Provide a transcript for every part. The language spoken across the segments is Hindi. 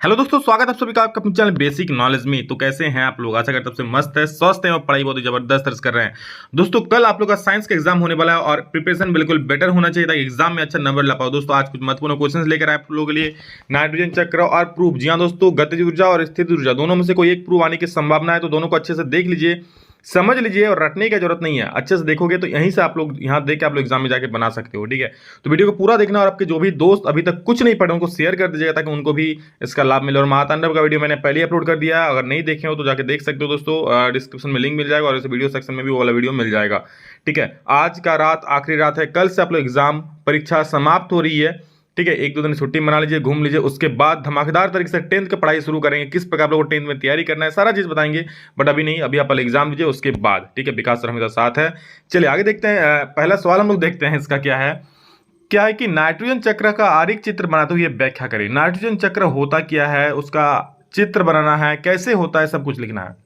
हेलो दोस्तों, स्वागत है आप सभी का आपका अपने चैनल बेसिक नॉलेज में। तो कैसे हैं आप लोग? आशा करते हैं सबसे मस्त है, स्वस्थ है और पढ़ाई बहुत ही जबरदस्त तरह से कर रहे हैं। दोस्तों कल आप लोग का साइंस का एग्जाम होने वाला है और प्रिपरेशन बिल्कुल बेटर होना चाहिए ताकि एग्जाम में अच्छा नंबर ला पाओ। दोस्तों आज कुछ महत्वपूर्ण क्वेश्चन लेकर आए आप लोगों के लिए। नाइट्रोजन चक्र और प्रूफ। जी हाँ दोस्तों, गतिज ऊर्जा और स्थिर ऊर्जा दोनों में से कोई एक प्रूफ आने की संभावना है, तो दोनों को अच्छे से देख लीजिए, समझ लीजिए और रटने की जरूरत नहीं है। अच्छे से देखोगे तो यहीं से आप लोग यहाँ देख के आप लोग एग्जाम में जाके बना सकते हो। ठीक है, तो वीडियो को पूरा देखना और आपके जो भी दोस्त अभी तक कुछ नहीं पढ़े उनको शेयर कर दीजिएगा ताकि उनको भी इसका लाभ मिले। और महातांडव का वीडियो मैंने पहले ही अपलोड कर दिया है, अगर नहीं देखे हो तो जाके देख सकते हो दोस्तों। डिस्क्रिप्शन में लिंक मिल जाएगा और इस वीडियो सेक्शन में भी वो वाला वीडियो मिल जाएगा। ठीक है, आज का रात आखिरी रात है, कल से आप लोग एग्जाम परीक्षा समाप्त हो रही है। ठीक है, एक दो दिन छुट्टी मना लीजिए, घूम लीजिए, उसके बाद धमाकेदार तरीके से 10th की पढ़ाई शुरू करेंगे। किस प्रकार आप लोगों को 10th में तैयारी करना है सारा चीज बताएंगे, बट अभी नहीं, अभी आप पहले एग्जाम दीजिए उसके बाद। ठीक है, विकास सर हमेशा साथ है। चलिए आगे देखते हैं। पहला सवाल हम लोग देखते हैं, इसका क्या है कि नाइट्रोजन चक्र का आरेख चित्र बनाते हुए व्याख्या करें। नाइट्रोजन चक्र होता क्या है, उसका चित्र बनाना है, कैसे होता है, सब कुछ लिखना है।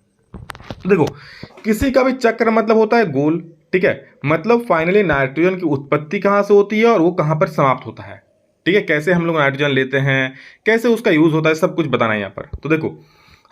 तो देखो, किसी का भी चक्र मतलब होता है गोल। ठीक है, मतलब फाइनली नाइट्रोजन की उत्पत्ति कहां से होती है और वो कहां पर समाप्त होता है। ठीक है, कैसे हम लोग नाइट्रोजन लेते हैं, कैसे उसका यूज होता है, सब कुछ बताना है यहाँ पर। तो देखो,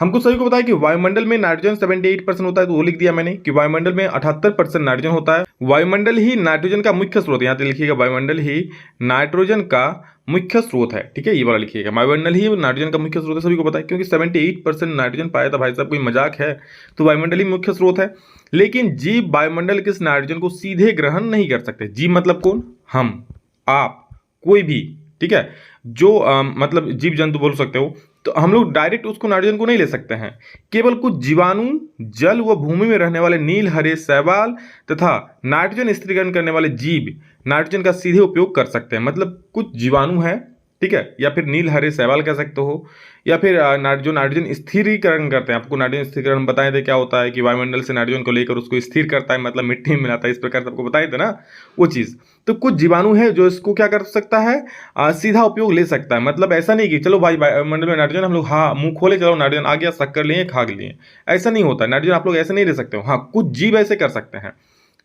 हमको सभी को पता है कि वायुमंडल में नाइट्रोजन 78% होता है, तो वो लिख दिया मैंने कि वायुमंडल में 78% नाइट्रोजन होता है। वायुमंडल ही नाइट्रोजन का मुख्य स्रोत है, यहाँ पे लिखिएगा वायुमंडल ही नाइट्रोजन का मुख्य स्रोत है। ठीक है, ये वाला लिखिएगा, वायुमंडल ही नाइट्रोजन का मुख्य स्रोत है, सभी को पता है क्योंकि 78% नाइट्रोजन पाया था भाई साहब, कोई मजाक है। तो वायुमंडल ही मुख्य स्रोत है। लेकिन जीव वायुमंडल के इस नाइट्रोजन को सीधे ग्रहण नहीं कर सकते। जीव मतलब कौन? हम, आप, कोई भी। ठीक है, जो मतलब जीव जंतु बोल सकते हो। तो हम लोग डायरेक्ट उसको नाइट्रोजन को नहीं ले सकते हैं। केवल कुछ जीवाणु, जल व भूमि में रहने वाले नील हरे शैवाल तथा नाइट्रोजन स्थिरीकरण करने वाले जीव नाइट्रोजन का सीधे उपयोग कर सकते हैं। मतलब कुछ जीवाणु हैं, ठीक है, या फिर नील हरे शैवाल कह सकते हो, या फिर जो नाइट्रोजन स्थिरीकरण करते हैं। आपको नाइट्रोजन स्थिरीकरण बताए थे क्या होता है, कि वायुमंडल से नाइट्रोजन को लेकर उसको स्थिर करता है, मतलब मिट्टी में मिलाता है, इस प्रकार से आपको बताए थे ना वो चीज़। तो कुछ जीवाणु है जो इसको क्या कर सकता है, सीधा उपयोग ले सकता है। मतलब ऐसा नहीं कि चलो भाई वायुमंडल में नाइट्रोजन, हम लोग हाँ मुंह खोले चलो नाइट्रोजन आ गया, शक्कर लिए खा लिए, ऐसा नहीं होता। नाइट्रोजन आप लोग ऐसे नहीं ले सकते हो। हाँ, कुछ जीव ऐसे कर सकते हैं।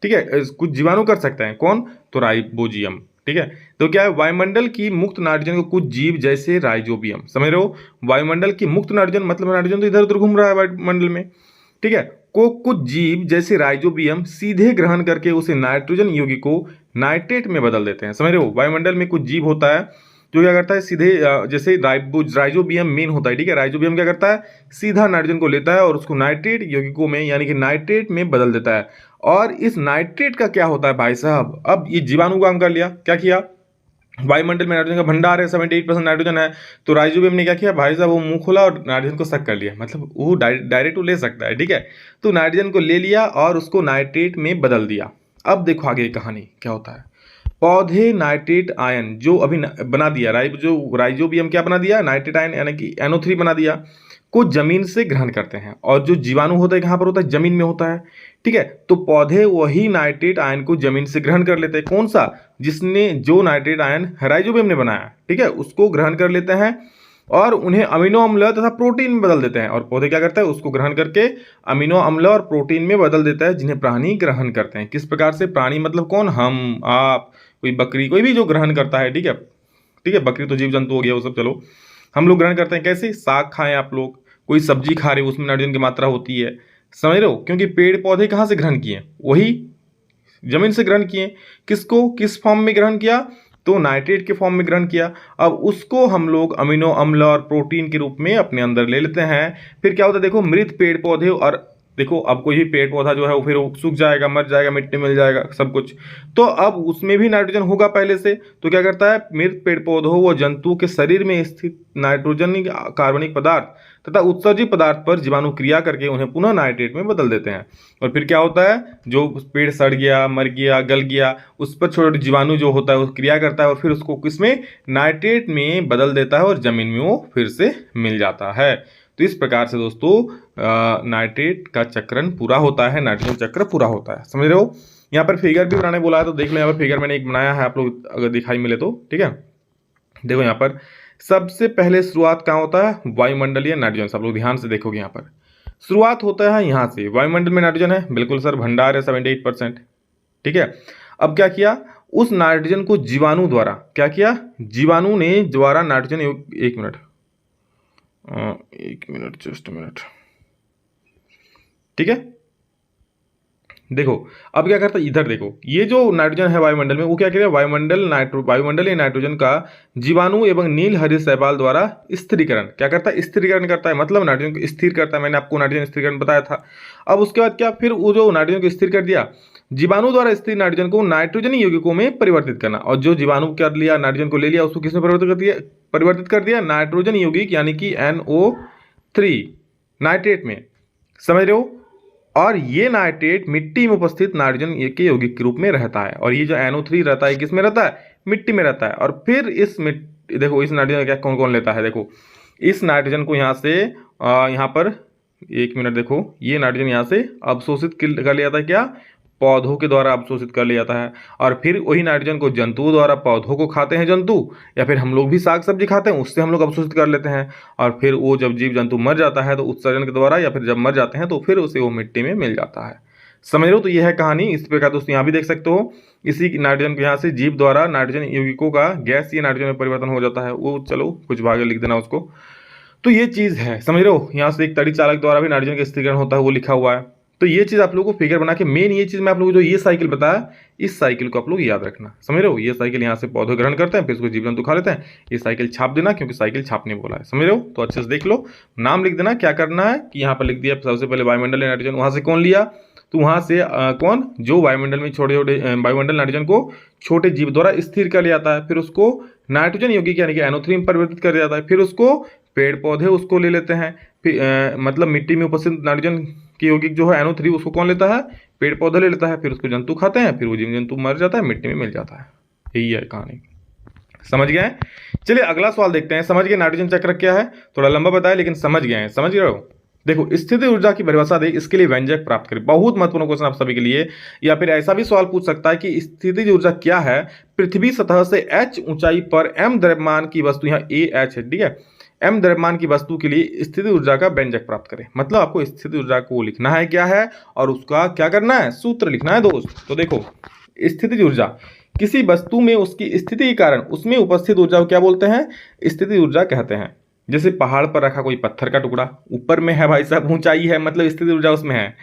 ठीक है, कुछ जीवाणु कर सकते हैं। कौन? तो राइबोजियम। ठीक है, तो क्या है, वायुमंडल की मुक्त नाइट्रोजन को कुछ जीव जैसे राइजोबियम, समझ रहे हो, वायुमंडल की मुक्त नाइट्रोजन मतलब नाइट्रोजन तो इधर उधर घूम रहा है वायुमंडल में। ठीक है, को कुछ जीव जैसे राइजोबियम सीधे ग्रहण करके उसे नाइट्रोजन यौगिक को नाइट्रेट में बदल देते हैं। समझ रहे हो, वायुमंडल में कुछ जीव होता है जो क्या करता है, सीधे जैसे राइजोबियम मेन होता है। ठीक है, राइजोबियम क्या करता है, सीधा नाइट्रोजन को लेता है और उसको नाइट्रेट यौगिकों में यानी कि नाइट्रेट में बदल देता है। और इस नाइट्रेट का क्या होता है भाई साहब, अब ये जीवाणु काम कर लिया, क्या किया, वायुमंडल में नाइट्रोजन का भंडार है, 78% नाइट्रोजन है। तो राइजोबियम ने क्या किया भाई साहब, वो मुंह खोला और नाइट्रोजन को सक कर लिया। मतलब वो डायरेक्ट वो ले सकता है। ठीक है, तो नाइट्रोजन को ले लिया और उसको नाइट्रेट में बदल दिया। अब देखो आगे कहानी क्या होता है। पौधे नाइट्रेट आयन जो अभी बना दिया, राइजोबियम क्या बना दिया, नाइट्रेट आयन यानी कि NO3 बना दिया, को जमीन से ग्रहण करते हैं। और जो जीवाणु होता है कहाँ पर होता है, जमीन में होता है। ठीक है, तो पौधे वही नाइट्रेट आयन को जमीन से ग्रहण कर लेते हैं। कौन सा? जिसने जो नाइट्रेट आयन राइजोबियम ने बनाया, ठीक है, उसको ग्रहण कर लेते हैं और उन्हें अमीनो अम्ल तथा प्रोटीन में बदल देते हैं। और पौधे क्या करता है, उसको ग्रहण करके अमीनो अम्ल और प्रोटीन में बदल देता है, जिन्हें प्राणी ग्रहण करते हैं। किस प्रकार से? प्राणी मतलब कौन? हम, आप, कोई बकरी, कोई भी जो ग्रहण करता है। ठीक है, ठीक है, बकरी तो जीव जंतु हो गया वो सब, चलो हम लोग ग्रहण करते हैं। कैसे? साग खाएं आप लोग, कोई सब्जी खा रहे हो, उसमें नाइट्रोजन की मात्रा होती है। समझ रहे हो, क्योंकि पेड़ पौधे कहाँ से ग्रहण किए, वही जमीन से ग्रहण किए। किसको, किस फॉर्म में ग्रहण किया? तो नाइट्रेट के फॉर्म में ग्रहण किया। अब उसको हम लोग अमीनो अम्ल और प्रोटीन के रूप में अपने अंदर ले लेते हैं। फिर क्या होता है, देखो मृत पेड़ पौधे, और देखो अब कोई भी पेड़ पौधा जो है वो फिर वो सूख जाएगा, मर जाएगा, मिट्टी मिल जाएगा, सब कुछ। तो अब उसमें भी नाइट्रोजन होगा पहले से। तो क्या करता है, मृत पेड़ पौधों व जंतुओं के शरीर में स्थित नाइट्रोजन कार्बनिक पदार्थ तथा उत्सर्जित पदार्थ पर जीवाणु क्रिया करके उन्हें पुनः नाइट्रेट में बदल देते हैं। और फिर क्या होता है, जो पेड़ सड़ गया, मर गया, गल गया, उस पर छोटे छोटे जीवाणु जो होता है वो क्रिया करता है और फिर उसको किसमें, नाइट्रेट में बदल देता है और जमीन में वो फिर से मिल जाता है। तो इस प्रकार से दोस्तों नाइट्रेट का चक्रण पूरा होता है, नाइट्रोजन चक्र पूरा होता है। समझ रहे हो, यहाँ पर फिगर भी बनाने बोला है, तो देख लो यहाँ पर फिगर मैंने एक बनाया है, आप लोग अगर दिखाई मिले तो। ठीक है, देखो यहाँ पर सबसे पहले शुरुआत कहाँ होता है, वायुमंडलीय नाइट्रोजन से। आप लोग ध्यान से देखोगे, यहाँ पर शुरुआत होता है यहाँ से। वायुमंडल में नाइट्रोजन है, बिल्कुल सर, भंडार है 78%। ठीक है, अब क्या किया, उस नाइट्रोजन को जीवाणु द्वारा, क्या किया, जीवाणु ने द्वारा नाइट्रोजन, एक मिनट, एक मिनट, जस्ट मिनट, ठीक है। देखो अब क्या करता है, इधर देखो, ये जो नाइट्रोजन है वायुमंडल में, वो क्या करेगा, वायुमंडल या नाइट्रोजन का जीवाणु एवं नील हरित शैवाल द्वारा स्थिरीकरण क्या करता है, स्थिरीकरण करता है, मतलब नाइट्रोजन को स्थिर करता है। मैंने आपको नाइट्रोजन स्थिरीकरण बताया था। अब उसके बाद क्या, फिर वो जो नाइट्रोजन को स्थिर कर दिया, जीवाणु द्वारा स्थिर नाइट्रोजन को नाइट्रोजन यौगिकों में परिवर्तित करना। और जो जीवाणु क्या लिया, नाइट्रोजन को ले लिया, उसको किसमें परिवर्तित कर दिया, नाइट्रोजन यौगिक यानी कि NO3 नाइट्रेट में, समझ रहे हो। और ये नाइट्रेट मिट्टी में उपस्थित नाइट्रोजन के यौगिक के रूप में रहता है। और ये जो NO3 रहता है किस में रहता है, मिट्टी में रहता है। और फिर इस मिट्टी, देखो इस नाइट्रोजन क्या कौन कौन लेता है, देखो इस नाइट्रोजन को यहाँ से यहाँ पर, एक मिनट, देखो ये नाइट्रोजन यहाँ से अवशोषित कर लिया जाता है, क्या, पौधों के द्वारा अवशोषित कर लिया जाता है। और फिर वही नाइट्रोजन को जंतुओं द्वारा, पौधों को खाते हैं जंतु, या फिर हम लोग भी साग सब्जी खाते हैं, उससे हम लोग अवशोषित कर लेते हैं। और फिर वो जब जीव जंतु मर जाता है तो उत्सर्जन के द्वारा, या फिर जब मर जाते हैं तो फिर उसे वो मिट्टी में मिल जाता है। समझ रहे हो। तो ये है कहानी। इस प्रकार दोस्तों यहाँ भी देख सकते हो, इसी नाइट्रोजन को यहाँ से जीव द्वारा नाइट्रोजन यौगिकों का गैसीय नाइट्रोजन में परिवर्तन हो जाता है। वो चलो कुछ भाग लिख देना उसको। तो ये चीज़ है, समझ रहे हो। यहाँ से एक तड़ी चालक द्वारा भी नाइट्रोजन का स्थिरीकरण होता है, वो लिखा हुआ है। तो ये चीज़ आप लोगों को फिगर बना के, मेन ये चीज़ मैं आप लोगों को जो ये साइकिल बताया, इस साइकिल को आप लोग याद रखना, समझ रहे हो। ये साइकिल यहाँ से पौधे ग्रहण करते हैं, फिर उसको जीव जंतु खा लेते हैं। ये साइकिल छाप देना, क्योंकि साइकिल छापने बोला है, समझ रहे हो। तो अच्छे से देख लो, नाम लिख देना। क्या करना है कि यहाँ पर लिख दिया सबसे पहले वायुमंडल नाइट्रोजन, वहाँ से कौन लिया, तो वहाँ से कौन, जो वायुमंडल में छोटे छोटे वायुमंडल नाइट्रोजन को छोटे जीव द्वारा स्थिर कर लिया जाता है, फिर उसको नाइट्रोजन यौगिक यानी कि NO3 में परिवर्तित कर दिया जाता है। फिर उसको पेड़ पौधे उसको ले लेते हैं, फिर मतलब मिट्टी में उपस्थित नाइट्रोजन की यौगिक जो है NO3, उसको कौन लेता है, पेड़ पौधे ले लेता है। फिर उसको जंतु खाते हैं, फिर वो जीव जंतु मर जाता है, मिट्टी में मिल जाता है। यही है कहानी, समझ गए। चलिए अगला सवाल देखते हैं। समझ गए नाइट्रोजन चक्र क्या है, थोड़ा लंबा बताया लेकिन समझ गए हैं, समझ गए हो। देखो स्थिति ऊर्जा की परिभाषा दे, इसके लिए व्यंजक प्राप्त करें। बहुत महत्वपूर्ण क्वेश्चन आप सभी के लिए। या फिर ऐसा भी सवाल पूछ सकता है कि स्थिति ऊर्जा क्या है, पृथ्वी सतह से h ऊंचाई पर m द्रव्यमान की वस्तु, यहाँ AH है, ठीक है, m द्रव्यमान की वस्तु के लिए स्थिति ऊर्जा का व्यंजक प्राप्त करें। मतलब आपको स्थिति ऊर्जा को लिखना है क्या है, और उसका क्या करना है, सूत्र लिखना है दोस्त। तो देखो स्थिति ऊर्जा, किसी वस्तु में उसकी स्थिति के कारण उसमें उपस्थित ऊर्जा को क्या बोलते हैं, स्थिति ऊर्जा कहते हैं। जैसे पहाड़ पर रखा कोई पत्थर का टुकड़ा, ऊपर में है भाई साहब, ऊंचाई है, मतलब स्थिति ऊर्जा उसमें है।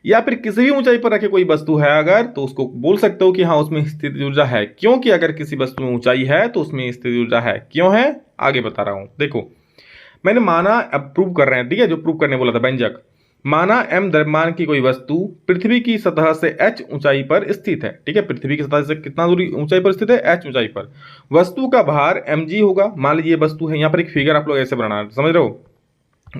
या फिर किसी भी ऊंचाई पर रखे कोई वस्तु है अगर, तो उसको बोल सकते हो कि हाँ उसमें स्थिति ऊर्जा है। क्योंकि अगर किसी वस्तु में ऊंचाई है तो उसमें स्थिति ऊर्जा है। क्यों है, आगे बता रहा हूं। देखो मैंने माना, अब प्रूव कर रहे हैं, ठीक है, जो प्रूव करने बोला था व्यंजक। माना m द्रव्यमान की कोई वस्तु पृथ्वी की सतह से h ऊंचाई पर स्थित है, ठीक है, पृथ्वी की सतह से कितना दूरी ऊंचाई पर स्थित है, h ऊंचाई पर। वस्तु का भार mg होगा। मान लीजिए वस्तु है, यहाँ पर एक फिगर आप लोग ऐसे बनाना, समझ रहे हो,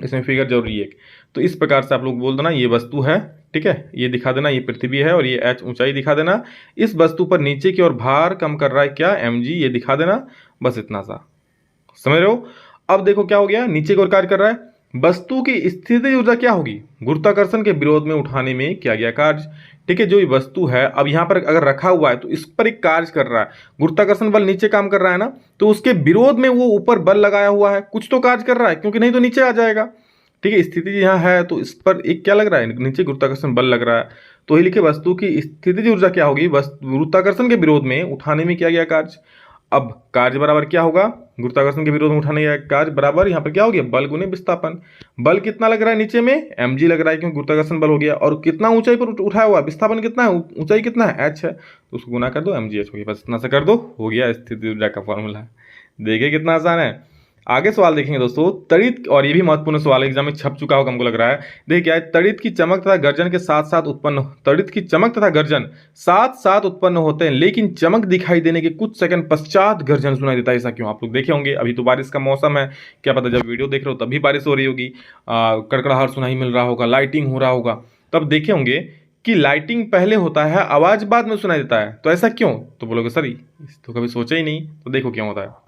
इसमें फिगर जरूरी है। तो इस प्रकार से आप लोग बोल देना ये वस्तु है, ठीक है, ये दिखा देना ये पृथ्वी है, और ये h ऊंचाई दिखा देना। इस वस्तु पर नीचे की ओर भार कम कर रहा है क्या, mg, ये दिखा देना, बस इतना सा, समझ रहे हो। अब देखो क्या हो गया, नीचे की ओर कार्य कर रहा है। वस्तु की स्थिति ऊर्जा क्या होगी, गुरुत्वाकर्षण के विरोध में उठाने में किया गया कार्य, ठीक है। जो ये वस्तु है अब यहाँ पर अगर रखा हुआ है तो इस पर एक कार्य कर रहा है, गुरुत्वाकर्षण बल नीचे काम कर रहा है ना, तो उसके विरोध में वो ऊपर बल लगाया हुआ है, कुछ तो कार्य कर रहा है, क्योंकि नहीं तो नीचे आ जाएगा, ठीक है। स्थिति यहाँ है तो इस पर एक क्या लग रहा है, नीचे गुरुत्वाकर्षण बल लग रहा है। तो ये लिखे वस्तु की स्थिति ऊर्जा क्या होगी, गुरुत्वाकर्षण के विरोध में उठाने में किया गया कार्य। अब कार्य बराबर क्या होगा, गुरुत्वाकर्षण के विरोध में उठाने का कार्य बराबर यहाँ पर क्या हो गया, बल गुने विस्थापन। बल कितना लग रहा है नीचे में, mg लग रहा है, क्योंकि गुरुत्वाकर्षण बल हो गया। और कितना ऊंचाई पर उठाया हुआ, विस्थापन कितना है, ऊंचाई कितना है, h है, तो उसको गुना कर दो, mgh हो गया, बस इतना सा कर दो, हो गया स्थिति ऊर्जा का फॉर्मूला। देखिए कितना आसान है। आगे सवाल देखेंगे दोस्तों, तड़ित, और ये भी महत्वपूर्ण सवाल एग्जाम में छप चुका होगा हमको लग रहा है। देखिए क्या है, तड़ित की चमक तथा गर्जन के साथ साथ उत्पन्न, तड़ित की चमक तथा गर्जन साथ साथ उत्पन्न होते हैं, लेकिन चमक दिखाई देने के कुछ सेकंड पश्चात गर्जन सुनाई देता है। ऐसा क्यों, आप लोग देखे होंगे, अभी तो बारिश का मौसम है, क्या पता जब वीडियो देख रहे हो तभी बारिश हो रही होगी, कड़कड़ाहट सुनाई मिल रहा होगा, लाइटिंग हो रहा होगा, तब देखे होंगे कि लाइटिंग पहले होता है, आवाज बाद में सुनाई देता है। तो ऐसा क्यों, तो बोलोगे सर तो कभी सोचा ही नहीं। तो देखो क्यों होता है।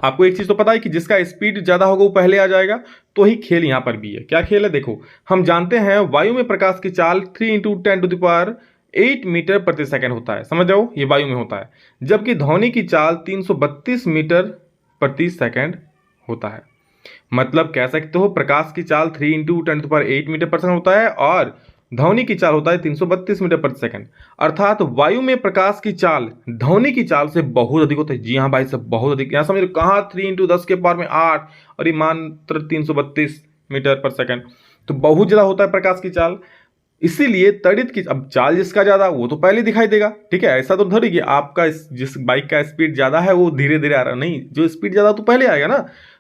आपको एक चीज तो पता है कि जिसका स्पीड ज्यादा होगा वो पहले आ जाएगा, तो ही खेल यहां पर भी है। क्या खेल है, देखो हम जानते हैं वायु में प्रकाश की चाल 3 × 10⁸ मीटर प्रति सेकंड होता है, समझ जाओ, ये वायु में होता है। जबकि ध्वनि की चाल 332 मीटर प्रति सेकंड होता है। मतलब कह सकते हो प्रकाश की चाल 3 × 10⁸ मीटर पर सेकंड होता है, और ध्वनि की चाल होता है 332 मीटर प्रति सेकंड। अर्थात वायु में प्रकाश की चाल ध्वनि की चाल से बहुत अधिक होता है। जी हाँ भाई साहब, बहुत अधिक। यहाँ समझ कहाँ 3 × 10 के पावर में 8 और ये मात्र 332 मीटर पर सेकंड, तो बहुत ज्यादा होता है प्रकाश की चाल। इसीलिए त्वरित की अब चाल जिसका ज्यादा वो तो पहले दिखाई देगा, ठीक है। ऐसा तो थोड़ी कि आपका जिस बाइक का स्पीड ज्यादा है वो धीरे धीरे आ रहा, नहीं, जो स्पीड ज्यादा तो पहले आएगा ना।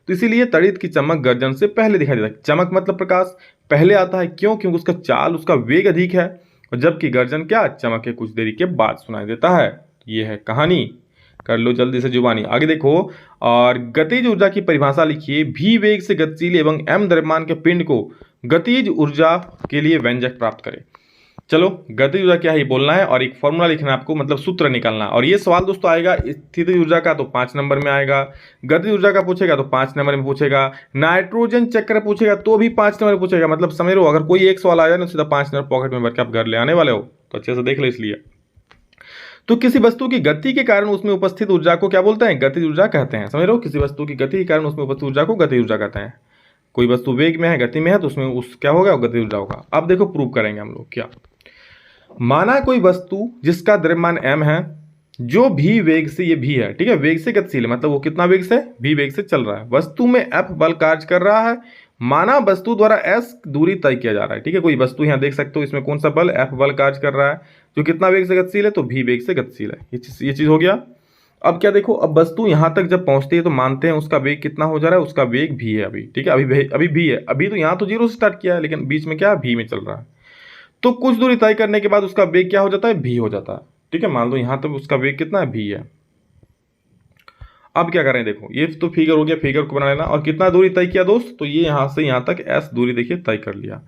तो इसीलिए त्वरित की चमक गर्जन से पहले दिखाई देता है। चमक मतलब प्रकाश पहले आता है, क्यों? क्योंकि उसका चाल, उसका वेग अधिक है, और जबकि गर्जन क्या, चमक के कुछ देरी के बाद सुनाई देता है। ये है कहानी, कर लो जल्दी से जुबानी। आगे देखो, और गतिज ऊर्जा की परिभाषा लिखिए। भी वेग से गतिशील एवं m द्रव्यमान के पिंड को गतिज ऊर्जा के लिए व्यंजक प्राप्त करें। चलो, गतिज ऊर्जा क्या है ये बोलना है, और एक फॉर्मूला लिखना है आपको, मतलब सूत्र निकालना है। और ये सवाल दोस्तों आएगा स्थितिज ऊर्जा का तो 5 नंबर में आएगा, गतिज ऊर्जा का पूछेगा तो 5 नंबर में पूछेगा, नाइट्रोजन चक्र पूछेगा तो भी 5 नंबर में पूछेगा। मतलब समझ लो, अगर कोई एक सवाल आ जाए ना सीधा 5 नंबर पॉकेट में भर के आप घर ले आने वाले हो, तो अच्छे से देख लो। इसलिए तो किसी वस्तु की गति के कारण उसमें उपस्थित ऊर्जा को क्या बोलते हैं? गतिज ऊर्जा कहते हैं। समझ रहे हो, किसी वस्तु की गति के कारण उसमें उपस्थित ऊर्जा को गतिज ऊर्जा कहते हैं। कोई वस्तु वेग में है, गति में है, तो उसमें उस क्या होगा, गतिज ऊर्जा होगा। अब देखो प्रूव करेंगे हम लोग। क्या माना कोई वस्तु जिसका द्रव्यमान m है, जो भी वेग से, ये भी है, ठीक है, वेग से गतिशील है, मतलब वो कितना वेग से, भी वेग से चल रहा है। वस्तु में F बल कार्य कर रहा है। माना वस्तु द्वारा S दूरी तय किया जा रहा है, ठीक है। कोई वस्तु यहाँ देख सकते हो, इसमें कौन सा बल, F बल कार्य कर रहा है, जो कितना वेग से गतिशील है, तो भी वेग से गतिशील है। ये चीज हो गया। अब क्या देखो, अब वस्तु यहाँ तक जब पहुंचती है तो मानते हैं उसका वेग कितना हो जा रहा है, उसका वेग भी है अभी, ठीक है, अभी भी है। अभी तो यहाँ तो 0 से स्टार्ट किया है, लेकिन बीच में क्या, भी में चल रहा है। तो कुछ दूरी तय करने के बाद उसका वेग क्या हो जाता है, भी हो जाता है, ठीक है। मान लो यहाँ तक उसका वेग कितना है, भी है। अब क्या करें, देखो ये तो फिगर हो गया, फिगर को बना लेना। और कितना दूरी तय किया दोस्त, तो ये यहाँ से यहाँ तक s दूरी देखिए तय कर लिया।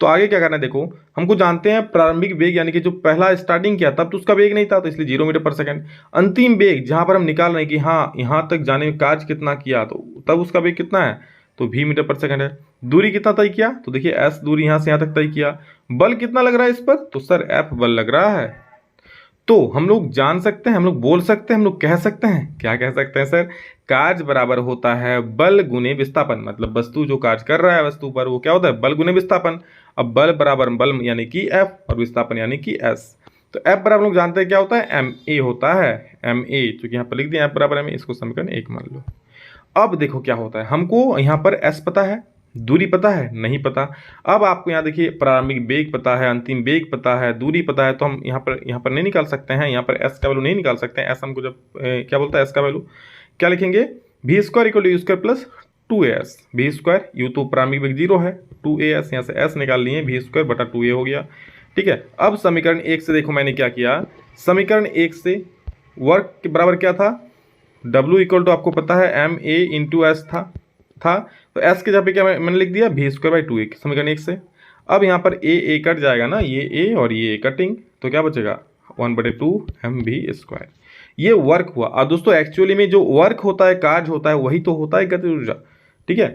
तो आगे क्या करना है, देखो हमको जानते हैं प्रारंभिक वेग, यानी कि जो पहला स्टार्टिंग किया तब तो उसका वेग नहीं था, तो इसलिए 0 मीटर पर सेकंड। अंतिम वेग जहां पर हम निकाल रहे हैं कि हाँ यहाँ तक जाने में कार्य कितना किया, तो तब उसका वेग कितना है, तो v मीटर पर सेकंड है। दूरी कितना तय किया, तो देखिए s दूरी यहाँ से यहाँ तक तय किया। बल कितना लग रहा है इस पर, तो सर F बल लग रहा है। तो हम लोग जान सकते हैं, हम लोग बोल सकते हैं, हम लोग कह सकते हैं, क्या कह सकते हैं सर, कार्य बराबर होता है बल गुने विस्थापन। मतलब वस्तु जो कार्य कर रहा है वस्तु पर, वो क्या होता है, बल गुने विस्थापन। अब बल बराबर बल यानी कि F, और विस्थापन यानी कि S। तो F बराबर लोग जानते हैं क्या होता है, ma होता है, ma, क्योंकि यहाँ पर लिख दिया F बराबर ma, इसको समीकरण 1 मान लो। अब देखो क्या होता है, हमको यहाँ पर S पता है, दूरी पता है, नहीं पता। अब आपको यहाँ देखिए प्रारंभिक वेग पता है, अंतिम वेग पता है, दूरी पता है, तो हम यहाँ पर नहीं निकाल सकते हैं, यहाँ पर S का वैल्यू नहीं निकाल सकते हैं। S हमको जब क्या बोलता है, S का वैल्यू क्या लिखेंगे, v² = u² + 2as। v², u तो प्रारंभिक वेग 0 है, 2as, यहाँ से s निकाल लिए, v² बटा 2a हो गया, ठीक है। अब समीकरण 1 से देखो मैंने क्या किया, समीकरण 1 से वर्क के बराबर क्या था, W = आपको पता है ma × s था, तो s के जगह पे क्या मैंने लिख दिया, v² / 2a समीकरण 1 से। अब यहाँ पर a कट जाएगा ना, ये a और ये a कटिंग, तो क्या बचेगा, 1/2 mv²। ये वर्क हुआ। और दोस्तों एक्चुअली में जो वर्क होता है, कार्य होता है, वही तो होता है गतिज ऊर्जा, ठीक है।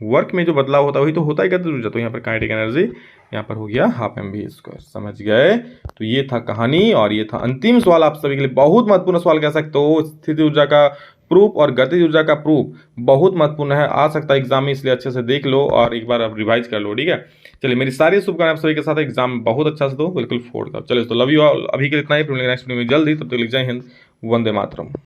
वर्क में जो बदलाव होता है वही तो होता है गतिज ऊर्जा। तो यहाँ पर काइनेटिक एनर्जी यहाँ पर हो गया 12 mv²। समझ गए, तो ये था कहानी, और ये था अंतिम सवाल आप सभी के लिए, बहुत महत्वपूर्ण सवाल कह सकते हो। स्थिति ऊर्जा का प्रूफ और गतिज ऊर्जा का प्रूफ बहुत महत्वपूर्ण है, आ सकता है एग्जाम में, इसलिए अच्छे से देख लो और एक बार आप रिवाइज कर लो, ठीक है। चलिए, मेरी सारी शुभकामनाएं आप सभी के साथ, एग्जाम बहुत अच्छा से दो, बिल्कुल फोड़ दो। चलिए तो लव यू ऑल, अभी के लिए इतना ही, फिर नेक्स्ट वीडियो में जल्दी, तब तक जय हिंद, वंदे मातरम।